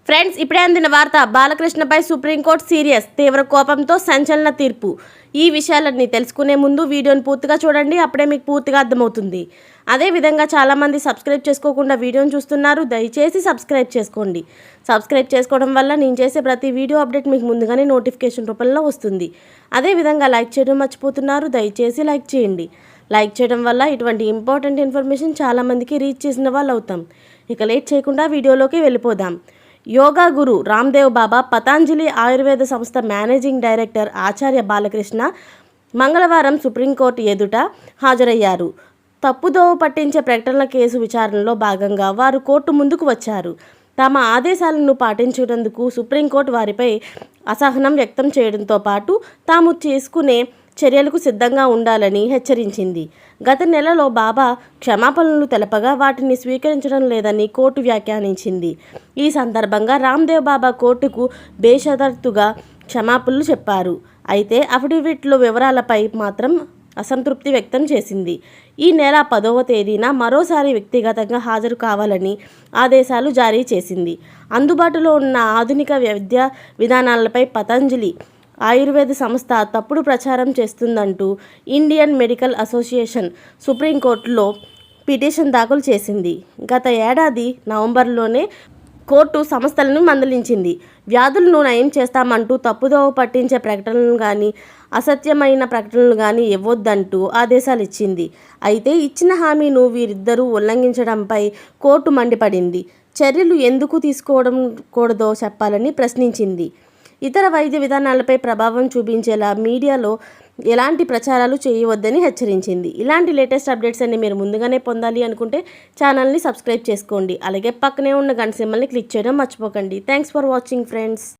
Friends, ఇప్పుడే అందిన వార్త. బాలకృష్ణపై సుప్రీంకోర్టు సీరియస్, తీవ్ర కోపంతో సంచలన తీర్పు. ఈ విషయాలన్నీ తెలుసుకునే ముందు వీడియోని పూర్తిగా చూడండి, అప్పుడే మీకు పూర్తిగా అర్థమవుతుంది. అదేవిధంగా చాలామంది సబ్స్క్రైబ్ చేసుకోకుండా వీడియోని చూస్తున్నారు. దయచేసి సబ్స్క్రైబ్ చేసుకోండి. సబ్స్క్రైబ్ చేసుకోవడం వల్ల నేను చేసే ప్రతి వీడియో అప్డేట్ మీకు ముందుగానే నోటిఫికేషన్ రూపంలో వస్తుంది. అదేవిధంగా లైక్ చేయడం మర్చిపోతున్నారు, దయచేసి లైక్ చేయండి. లైక్ చేయడం వల్ల ఇటువంటి ఇంపార్టెంట్ ఇన్ఫర్మేషన్ చాలామందికి రీచ్ చేసిన వాళ్ళు అవుతాం. ఇక లేట్ చేయకుండా వీడియోలోకి వెళ్ళిపోదాం. యోగా గురు రామ్దేవ్ బాబా పతాంజలి ఆయుర్వేద సంస్థ మేనేజింగ్ డైరెక్టర్ ఆచార్య బాలకృష్ణ మంగళవారం సుప్రీంకోర్టు ఎదుట హాజరయ్యారు. తప్పుదోవ పట్టించే ప్రకటనల కేసు విచారణలో భాగంగా వారు కోర్టు ముందుకు వచ్చారు. తమ ఆదేశాలను పాటించేందుకు సుప్రీంకోర్టు వారిపై అసహనం వ్యక్తం చేయడంతో పాటు తాము చేసుకునే చర్యలకు సిద్ధంగా ఉండాలని హెచ్చరించింది. గత నెలలో బాబా క్షమాపణలు తెలపగా వాటిని స్వీకరించడం లేదని కోర్టు వ్యాఖ్యానించింది. ఈ సందర్భంగా రామ్దేవ్ బాబా కోర్టుకు బేషరతుగా క్షమాపణలు చెప్పారు. అయితే అఫిడవిట్లో వివరాలపై మాత్రం అసంతృప్తి వ్యక్తం చేసింది. ఈ నెల 10వ తేదీన మరోసారి వ్యక్తిగతంగా హాజరు కావాలని ఆదేశాలు జారీ చేసింది. అందుబాటులో ఉన్న ఆధునిక వైద్య విధానాలపై పతంజలి ఆయుర్వేద సంస్థ తప్పుడు ప్రచారం చేస్తుందంటూ ఇండియన్ మెడికల్ అసోసియేషన్ సుప్రీంకోర్టులో పిటిషన్ దాఖలు చేసింది. గత ఏడాది నవంబర్లోనే కోర్టు సంస్థలను మందలించింది. వ్యాధులను నయం చేస్తామంటూ తప్పుదోవ పట్టించే ప్రకటనలు కానీ అసత్యమైన ప్రకటనలు కానీ ఇవ్వొద్దంటూ ఆదేశాలు ఇచ్చింది. అయితే ఇచ్చిన హామీను వీరిద్దరూ ఉల్లంఘించడంపై కోర్టు మండిపడింది. చర్యలు ఎందుకు తీసుకోవడం కూడదో చెప్పాలని ప్రశ్నించింది. ఇతర వైద్య విధానాలపై ప్రభావం చూపించేలా మీడియాలో ఎలాంటి ప్రచారాలు చేయవద్దని హెచ్చరించింది. ఇలాంటి లేటెస్ట్ అప్డేట్స్ అన్ని మీరు ముందుగానే పొందాలి అనుకుంటే ఛానల్ని సబ్స్క్రైబ్ చేసుకోండి. అలాగే పక్కనే ఉన్న గంట సింబల్ని క్లిక్ చేయడం మర్చిపోకండి. Thanks for watching friends.